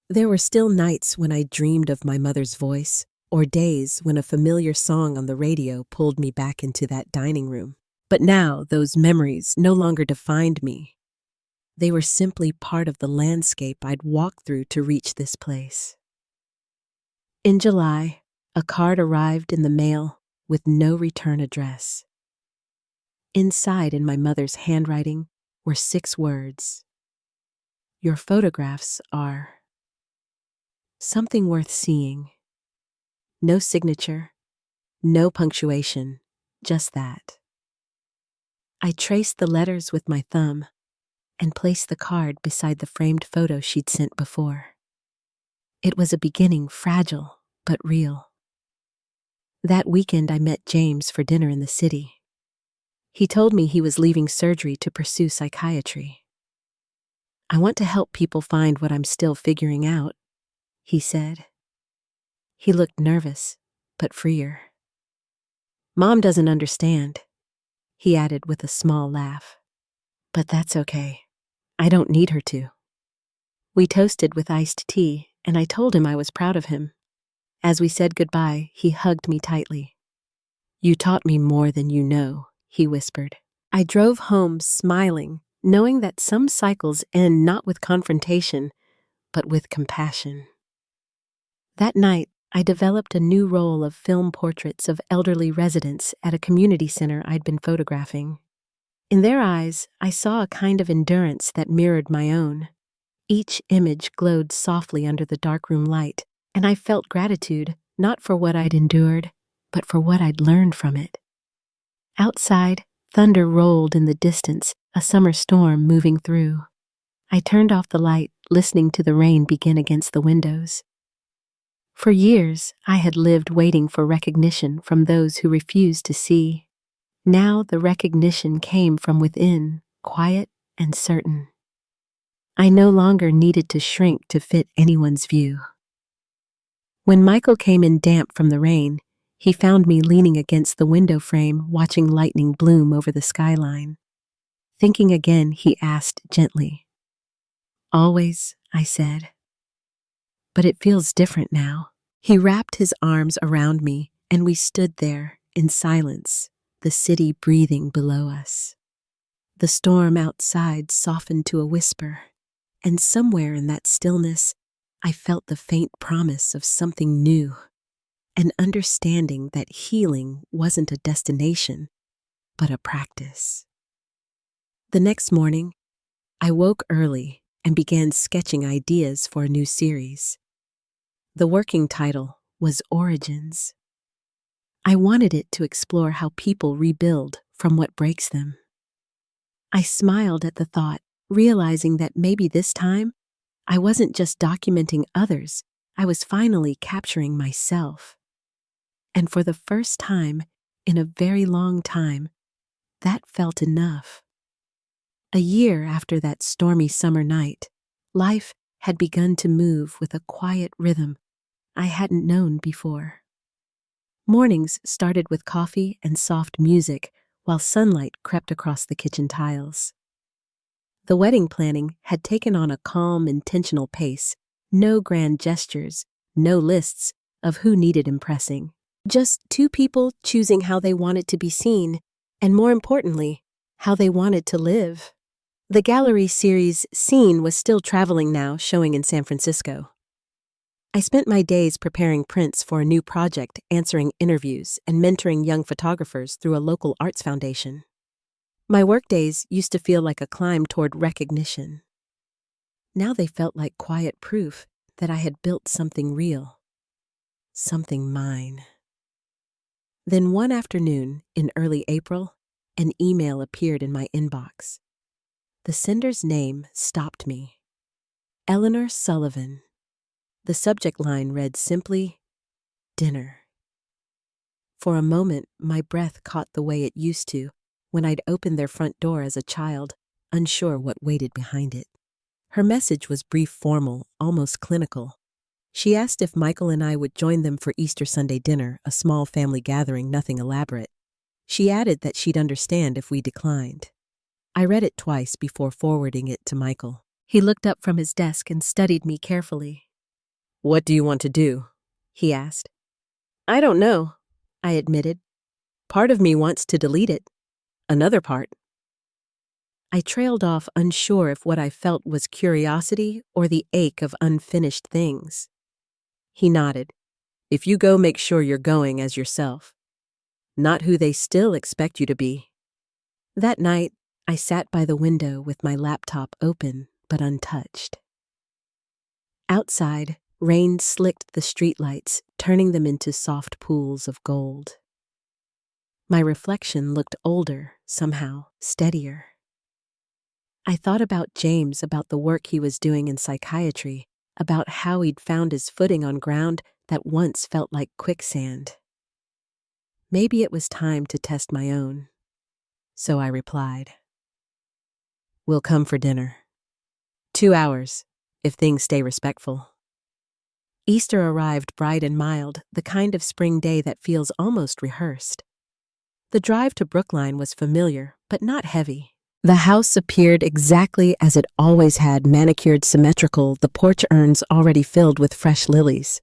S1: There were still nights when I dreamed of my mother's voice, or days when a familiar song on the radio pulled me back into that dining room. But now those memories no longer defined me. They were simply part of the landscape I'd walked through to reach this place. In July, a card arrived in the mail with no return address. Inside, in my mother's handwriting, were were 6 words. Your photographs are something worth seeing. No signature, no punctuation, just that. I traced the letters with my thumb and placed the card beside the framed photo she'd sent before. It was a beginning, fragile but real. That weekend I met James for dinner in the city. He told me he was leaving surgery to pursue psychiatry. I want to help people find what I'm still figuring out, he said. He looked nervous, but freer. Mom doesn't understand, he added with a small laugh. But that's okay. I don't need her to. We toasted with iced tea, and I told him I was proud of him. As we said goodbye, he hugged me tightly. You taught me more than you know, he whispered. I drove home smiling, knowing that some cycles end not with confrontation, but with compassion. That night, I developed a new role of film portraits of elderly residents at a community center I'd been photographing. In their eyes, I saw a kind of endurance that mirrored my own. Each image glowed softly under the darkroom light, and I felt gratitude, not for what I'd endured, but for what I'd learned from it. Outside, thunder rolled in the distance, a summer storm moving through. I turned off the light, listening to the rain begin against the windows. For years, I had lived waiting for recognition from those who refused to see. Now the recognition came from within, quiet and certain. I no longer needed to shrink to fit anyone's view. When Michael came in damp from the rain, he found me leaning against the window frame, watching lightning bloom over the skyline. Thinking again, he asked gently. Always, I said. But it feels different now. He wrapped his arms around me, and we stood there in silence, the city breathing below us. The storm outside softened to a whisper, and somewhere in that stillness, I felt the faint promise of something new, an understanding that healing wasn't a destination, but a practice. The next morning, I woke early and began sketching ideas for a new series. The working title was Origins. I wanted it to explore how people rebuild from what breaks them. I smiled at the thought, realizing that maybe this time, I wasn't just documenting others, I was finally capturing myself. And for the first time in a very long time, that felt enough. A year after that stormy summer night, life had begun to move with a quiet rhythm I hadn't known before. Mornings started with coffee and soft music while sunlight crept across the kitchen tiles. The wedding planning had taken on a calm, intentional pace, no grand gestures, no lists of who needed impressing. Just 2 people choosing how they wanted to be seen, and more importantly, how they wanted to live. The gallery series Scene was still traveling now, showing in San Francisco. I spent my days preparing prints for a new project, answering interviews, and mentoring young photographers through a local arts foundation. My workdays used to feel like a climb toward recognition. Now they felt like quiet proof that I had built something real, something mine. Then one afternoon, in early April, an email appeared in my inbox. The sender's name stopped me. Eleanor Sullivan. The subject line read simply, Dinner. For a moment, my breath caught the way it used to when I'd opened their front door as a child, unsure what waited behind it. Her message was brief, formal, almost clinical. She asked if Michael and I would join them for Easter Sunday dinner, a small family gathering, nothing elaborate. She added that she'd understand if we declined. I read it twice before forwarding it to Michael. He looked up from his desk and studied me carefully. What do you want to do? He asked. I don't know, I admitted. Part of me wants to delete it. Another part. I trailed off, unsure if what I felt was curiosity or the ache of unfinished things. He nodded. If you go, make sure you're going as yourself. Not who they still expect you to be. That night, I sat by the window with my laptop open but untouched. Outside, rain slicked the streetlights, turning them into soft pools of gold. My reflection looked older, somehow steadier. I thought about James, about the work he was doing in psychiatry, about how he'd found his footing on ground that once felt like quicksand. Maybe it was time to test my own. So I replied, "We'll come for dinner. 2 hours, if things stay respectful." Easter arrived bright and mild, the kind of spring day that feels almost rehearsed. The drive to Brookline was familiar, but not heavy. The house appeared exactly as it always had, manicured, symmetrical, the porch urns already filled with fresh lilies.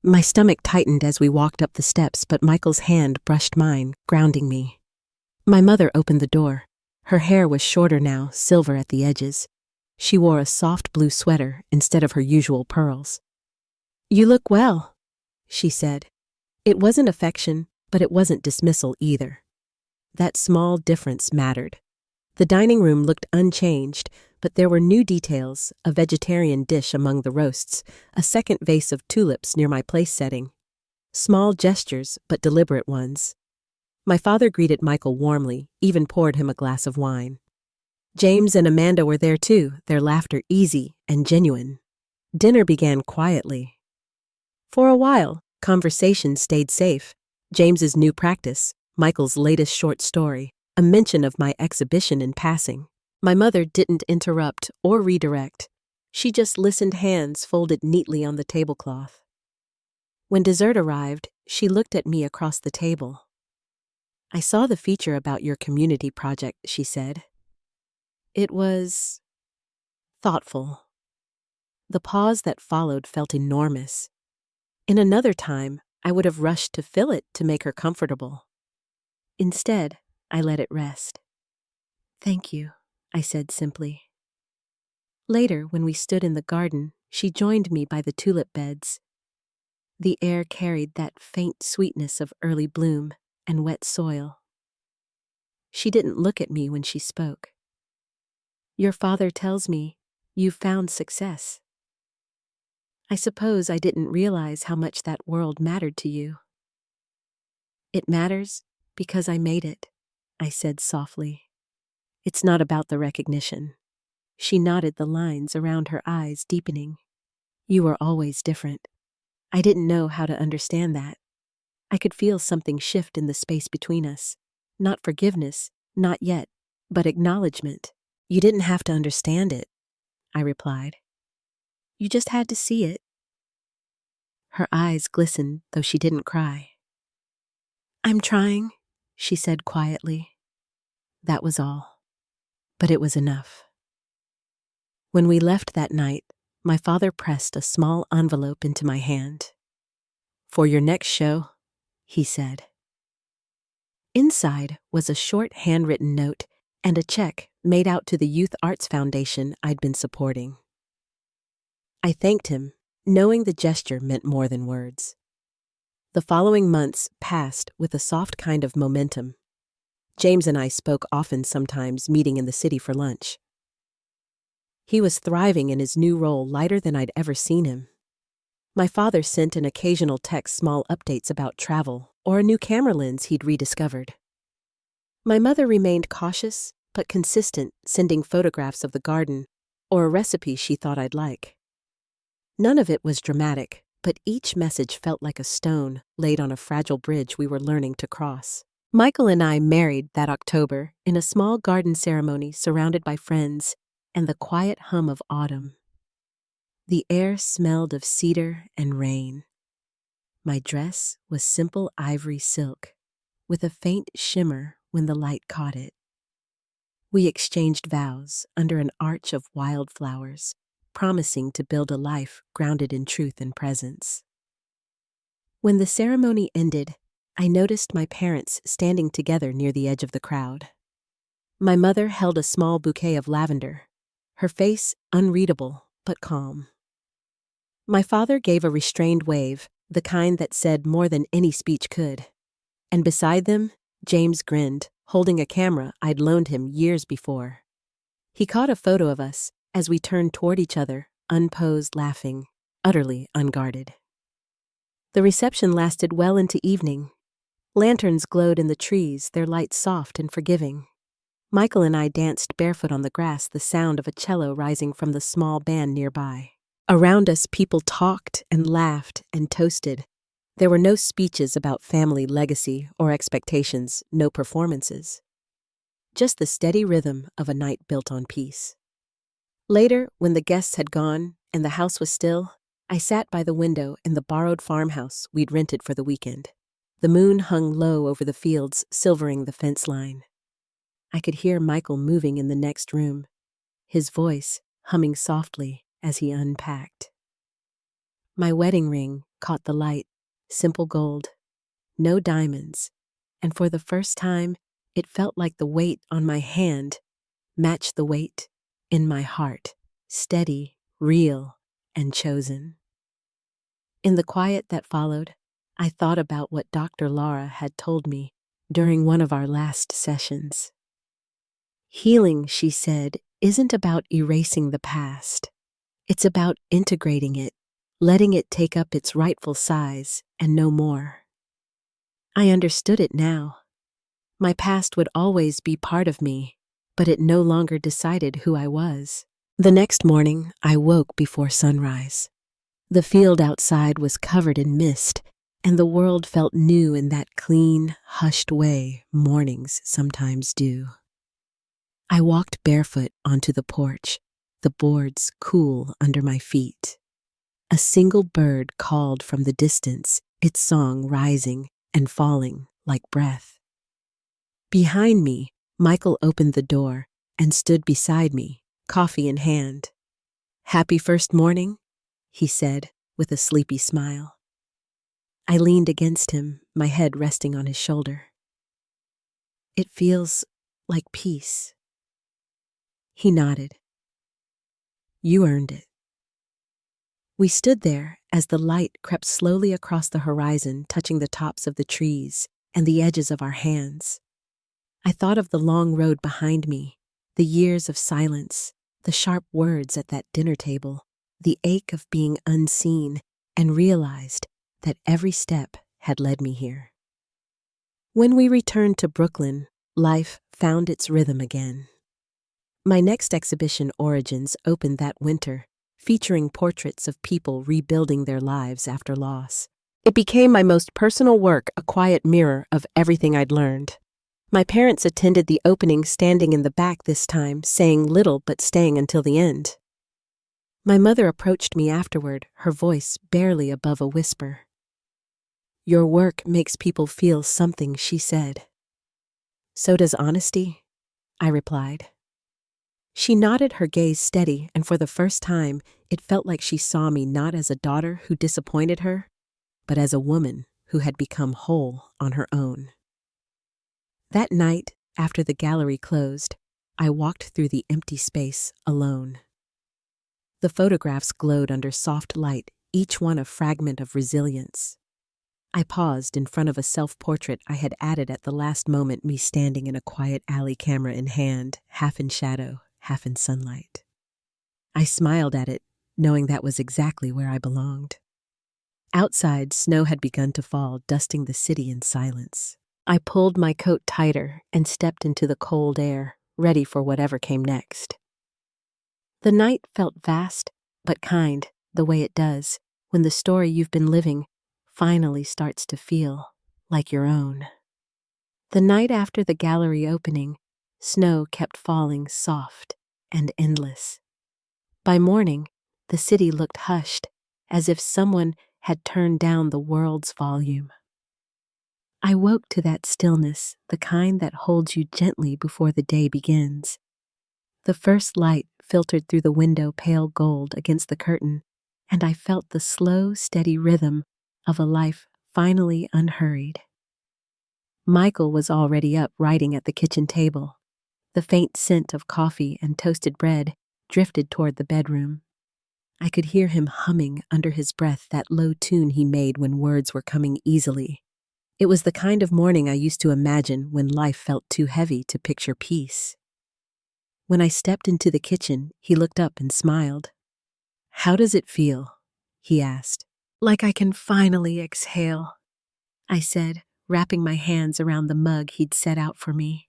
S1: My stomach tightened as we walked up the steps, but Michael's hand brushed mine, grounding me. My mother opened the door. Her hair was shorter now, silver at the edges. She wore a soft blue sweater instead of her usual pearls. "You look well," she said. It wasn't affection, but it wasn't dismissal either. That small difference mattered. The dining room looked unchanged, but there were new details: a vegetarian dish among the roasts, a second vase of tulips near my place setting. Small gestures, but deliberate ones. My father greeted Michael warmly, even poured him a glass of wine. James and Amanda were there too, their laughter easy and genuine. Dinner began quietly. For a while, conversation stayed safe. James's new practice, Michael's latest short story, a mention of my exhibition in passing. My mother didn't interrupt or redirect. She just listened, hands folded neatly on the tablecloth. When dessert arrived, she looked at me across the table. "I saw the feature about your community project," she said. It was thoughtful. The pause that followed felt enormous. In another time, I would have rushed to fill it to make her comfortable. Instead, I let it rest. "Thank you," I said simply. Later, when we stood in the garden, she joined me by the tulip beds. The air carried that faint sweetness of early bloom and wet soil. She didn't look at me when she spoke. "Your father tells me you've found success. I suppose I didn't realize how much that world mattered to you." "It matters because I made it," I said softly. "It's not about the recognition." She nodded, the lines around her eyes deepening. "You were always different. I didn't know how to understand that. I could feel something shift in the space between us. Not forgiveness, not yet, but acknowledgement." "You didn't have to understand it," I replied. "You just had to see it." Her eyes glistened, though she didn't cry. "I'm trying," she said quietly. That was all. But it was enough. When we left that night, my father pressed a small envelope into my hand. "For your next show," he said. Inside was a short handwritten note and a check made out to the Youth Arts Foundation I'd been supporting. I thanked him, knowing the gesture meant more than words. The following months passed with a soft kind of momentum. James and I spoke often, sometimes meeting in the city for lunch. He was thriving in his new role, lighter than I'd ever seen him. My father sent an occasional text, small updates about travel or a new camera lens he'd rediscovered. My mother remained cautious but consistent, sending photographs of the garden or a recipe she thought I'd like. None of it was dramatic, but each message felt like a stone laid on a fragile bridge we were learning to cross. Michael and I married that October in a small garden ceremony surrounded by friends and the quiet hum of autumn. The air smelled of cedar and rain. My dress was simple ivory silk, with a faint shimmer when the light caught it. We exchanged vows under an arch of wildflowers, promising to build a life grounded in truth and presence. When the ceremony ended, I noticed my parents standing together near the edge of the crowd. My mother held a small bouquet of lavender, her face unreadable but calm. My father gave a restrained wave, the kind that said more than any speech could. And beside them, James grinned, holding a camera I'd loaned him years before. He caught a photo of us as we turned toward each other, unposed, laughing, utterly unguarded. The reception lasted well into evening. Lanterns glowed in the trees, their light soft and forgiving. Michael and I danced barefoot on the grass, the sound of a cello rising from the small band nearby. Around us, people talked and laughed and toasted. There were no speeches about family legacy or expectations, no performances. Just the steady rhythm of a night built on peace. Later, when the guests had gone and the house was still, I sat by the window in the borrowed farmhouse we'd rented for the weekend. The moon hung low over the fields, silvering the fence line. I could hear Michael moving in the next room, his voice humming softly as he unpacked. My wedding ring caught the light, simple gold, no diamonds, and for the first time, it felt like the weight on my hand matched the weight in my heart, steady, real, and chosen. In the quiet that followed, I thought about what Dr. Laura had told me during one of our last sessions. Healing, she said, isn't about erasing the past. It's about integrating it, letting it take up its rightful size and no more. I understood it now. My past would always be part of me, but it no longer decided who I was. The next morning, I woke before sunrise. The field outside was covered in mist, and the world felt new in that clean, hushed way mornings sometimes do. I walked barefoot onto the porch, the boards cool under my feet. A single bird called from the distance, its song rising and falling like breath. Behind me, Michael opened the door and stood beside me, coffee in hand. "Happy first morning," he said with a sleepy smile. I leaned against him, my head resting on his shoulder. "It feels like peace." He nodded. "You earned it." We stood there as the light crept slowly across the horizon, touching the tops of the trees and the edges of our hands. I thought of the long road behind me, the years of silence, the sharp words at that dinner table, the ache of being unseen, and realized that every step had led me here. When we returned to Brooklyn, life found its rhythm again. My next exhibition, Origins, opened that winter, featuring portraits of people rebuilding their lives after loss. It became my most personal work, a quiet mirror of everything I'd learned. My parents attended the opening, standing in the back this time, saying little but staying until the end. My mother approached me afterward, her voice barely above a whisper. "Your work makes people feel something," she said. "So does honesty," I replied. She nodded, her gaze steady, and for the first time, it felt like she saw me not as a daughter who disappointed her, but as a woman who had become whole on her own. That night, after the gallery closed, I walked through the empty space alone. The photographs glowed under soft light, each one a fragment of resilience. I paused in front of a self-portrait I had added at the last moment, me standing in a quiet alley, camera in hand, half in shadow, half in sunlight. I smiled at it, knowing that was exactly where I belonged. Outside, snow had begun to fall, dusting the city in silence. I pulled my coat tighter and stepped into the cold air, ready for whatever came next. The night felt vast, but kind, the way it does when the story you've been living finally starts to feel like your own. The night after the gallery opening, snow kept falling soft and endless. By morning, the city looked hushed, as if someone had turned down the world's volume. I woke to that stillness, the kind that holds you gently before the day begins. The first light filtered through the window, pale gold against the curtain, and I felt the slow, steady rhythm of a life finally unhurried. Michael was already up, writing at the kitchen table. The faint scent of coffee and toasted bread drifted toward the bedroom. I could hear him humming under his breath, that low tune he made when words were coming easily. It was the kind of morning I used to imagine when life felt too heavy to picture peace. When I stepped into the kitchen, he looked up and smiled. "How does it feel?" he asked. "Like I can finally exhale," I said, wrapping my hands around the mug he'd set out for me.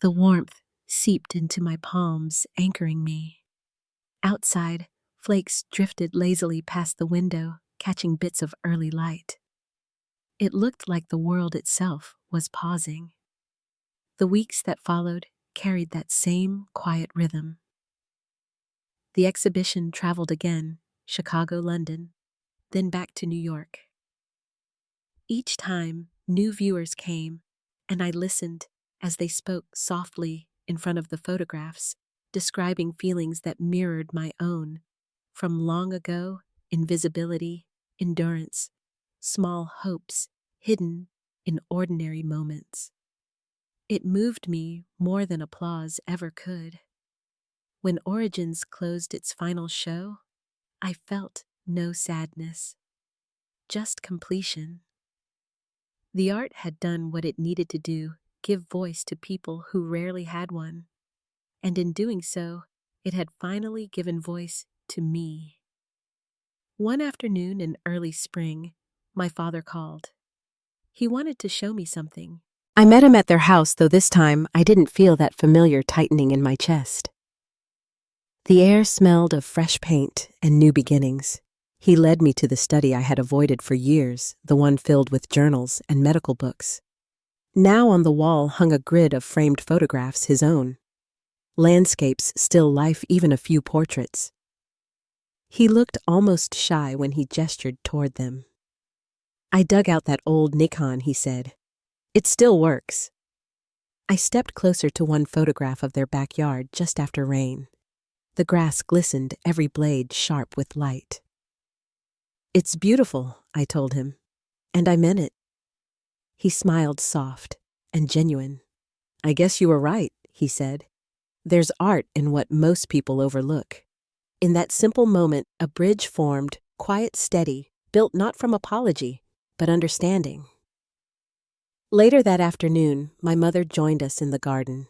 S1: The warmth seeped into my palms, anchoring me. Outside, flakes drifted lazily past the window, catching bits of early light. It looked like the world itself was pausing. The weeks that followed carried that same quiet rhythm. The exhibition traveled again, Chicago, London, then back to New York. Each time, new viewers came, and I listened as they spoke softly in front of the photographs, describing feelings that mirrored my own, from long ago, invisibility, endurance, small hopes hidden in ordinary moments. It moved me more than applause ever could. When Origins closed its final show, I felt no sadness, just completion. The art had done what it needed to do, give voice to people who rarely had one. And in doing so, it had finally given voice to me. One afternoon in early spring, my father called. He wanted to show me something. I met him at their house, though this time I didn't feel that familiar tightening in my chest. The air smelled of fresh paint and new beginnings. He led me to the study I had avoided for years, the one filled with journals and medical books. Now on the wall hung a grid of framed photographs, his own. Landscapes, still life, even a few portraits. He looked almost shy when he gestured toward them. "I dug out that old Nikon," he said. "It still works." I stepped closer to one photograph of their backyard just after rain. The grass glistened, every blade sharp with light. "It's beautiful," I told him, and I meant it. He smiled soft and genuine. "I guess you were right," he said. "There's art in what most people overlook." In that simple moment, a bridge formed, quiet, steady, built not from apology, but understanding. Later that afternoon, my mother joined us in the garden.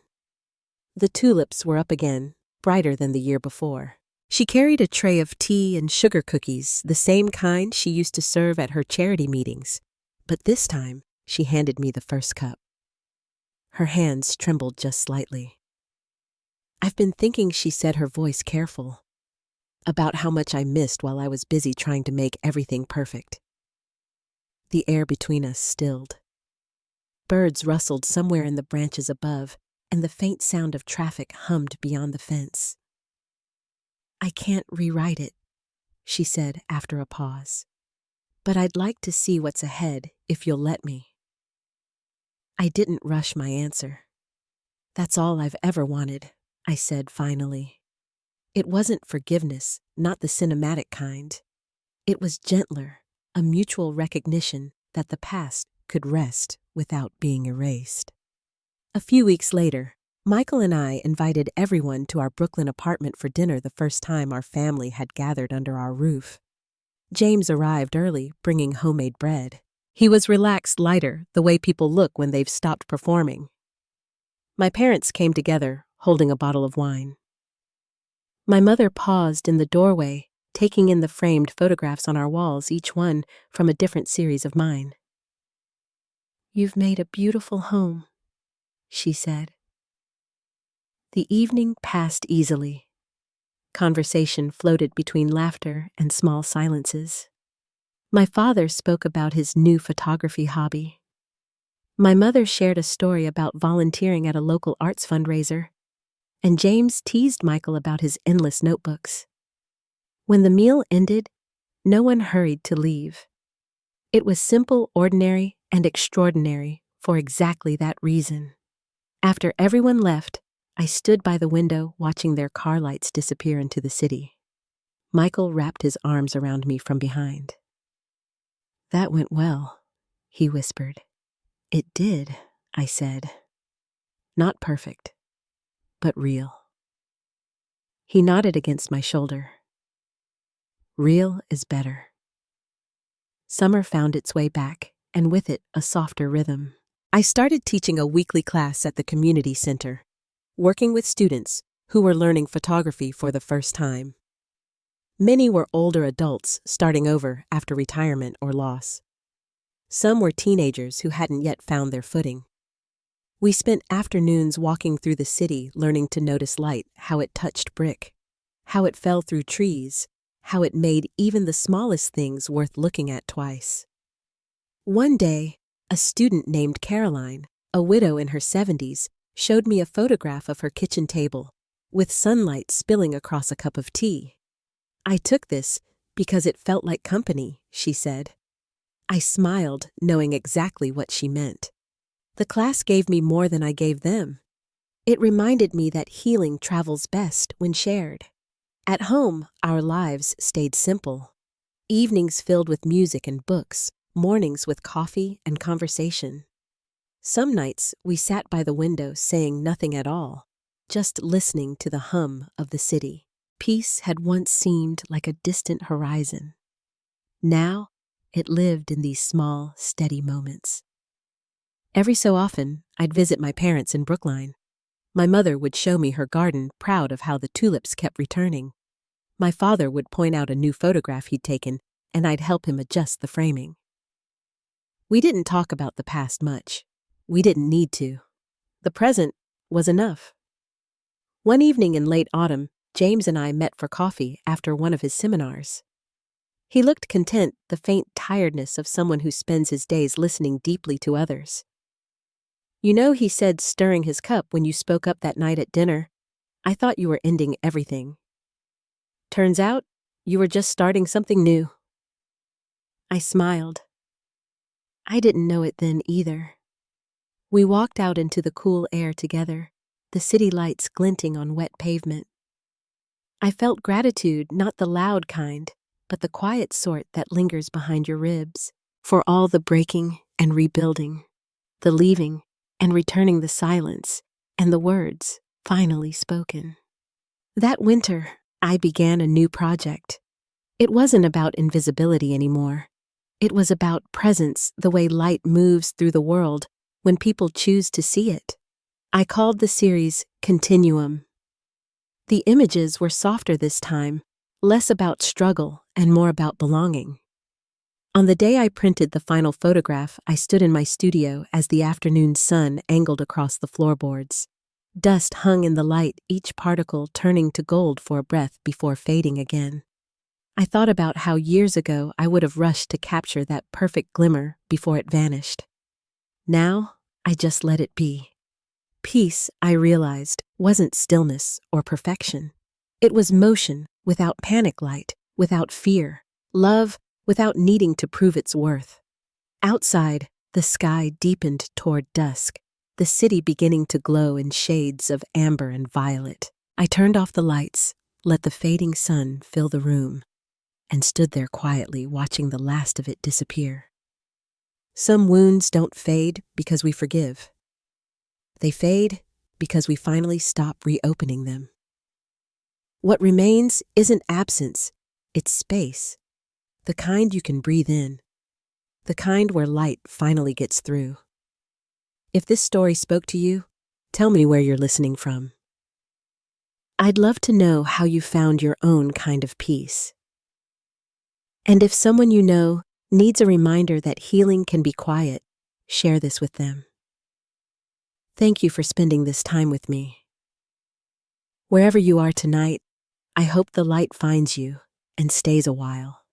S1: The tulips were up again, brighter than the year before. She carried a tray of tea and sugar cookies, the same kind she used to serve at her charity meetings. But this time, she handed me the first cup. Her hands trembled just slightly. "I've been thinking," she said, her voice careful, "about how much I missed while I was busy trying to make everything perfect." The air between us stilled. Birds rustled somewhere in the branches above, and the faint sound of traffic hummed beyond the fence. "I can't rewrite it," she said after a pause. "But I'd like to see what's ahead, if you'll let me." I didn't rush my answer. "That's all I've ever wanted," I said finally. It wasn't forgiveness, not the cinematic kind. It was gentler, a mutual recognition that the past could rest without being erased. A few weeks later, Michael and I invited everyone to our Brooklyn apartment for dinner the first time our family had gathered under our roof. James arrived early, bringing homemade bread. He was relaxed, lighter, the way people look when they've stopped performing. My parents came together, holding a bottle of wine. My mother paused in the doorway, taking in the framed photographs on our walls, each one from a different series of mine. "You've made a beautiful home," she said. The evening passed easily. Conversation floated between laughter and small silences. My father spoke about his new photography hobby. My mother shared a story about volunteering at a local arts fundraiser, and James teased Michael about his endless notebooks. When the meal ended, no one hurried to leave. It was simple, ordinary, and extraordinary for exactly that reason. After everyone left, I stood by the window watching their car lights disappear into the city. Michael wrapped his arms around me from behind. "That went well," he whispered. "It did," I said. "Not perfect, but real." He nodded against my shoulder. "Real is better." Summer found its way back, and with it, a softer rhythm. I started teaching a weekly class at the community center, working with students who were learning photography for the first time. Many were older adults starting over after retirement or loss. Some were teenagers who hadn't yet found their footing. We spent afternoons walking through the city learning to notice light, how it touched brick, how it fell through trees, how it made even the smallest things worth looking at twice. One day, a student named Caroline, a widow in her 70s, showed me a photograph of her kitchen table, with sunlight spilling across a cup of tea. "I took this because it felt like company," she said. I smiled, knowing exactly what she meant. The class gave me more than I gave them. It reminded me that healing travels best when shared. At home, our lives stayed simple. Evenings filled with music and books, mornings with coffee and conversation. Some nights we sat by the window saying nothing at all, just listening to the hum of the city. Peace had once seemed like a distant horizon. Now, it lived in these small, steady moments. Every so often, I'd visit my parents in Brookline. My mother would show me her garden, proud of how the tulips kept returning. My father would point out a new photograph he'd taken, and I'd help him adjust the framing. We didn't talk about the past much. We didn't need to. The present was enough. One evening in late autumn, James and I met for coffee after one of his seminars. He looked content, the faint tiredness of someone who spends his days listening deeply to others. "You know," he said, stirring his cup, "when you spoke up that night at dinner, I thought you were ending everything. Turns out, you were just starting something new." I smiled. I didn't know it then either. We walked out into the cool air together, the city lights glinting on wet pavement. I felt gratitude, not the loud kind, but the quiet sort that lingers behind your ribs, for all the breaking and rebuilding, the leaving and returning, the silence, and the words finally spoken. That winter, I began a new project. It wasn't about invisibility anymore. It was about presence, the way light moves through the world when people choose to see it. I called the series Continuum. The images were softer this time, less about struggle and more about belonging. On the day I printed the final photograph, I stood in my studio as the afternoon sun angled across the floorboards. Dust hung in the light, each particle turning to gold for a breath before fading again. I thought about how years ago I would have rushed to capture that perfect glimmer before it vanished. Now, I just let it be. Peace, I realized, wasn't stillness or perfection. It was motion without panic light, without fear, love without needing to prove its worth. Outside, the sky deepened toward dusk, the city beginning to glow in shades of amber and violet. I turned off the lights, let the fading sun fill the room, and stood there quietly watching the last of it disappear. Some wounds don't fade because we forgive. They fade because we finally stop reopening them. What remains isn't absence, it's space. The kind you can breathe in. The kind where light finally gets through. If this story spoke to you, tell me where you're listening from. I'd love to know how you found your own kind of peace. And if someone you know needs a reminder that healing can be quiet, share this with them. Thank you for spending this time with me. Wherever you are tonight, I hope the light finds you and stays a while.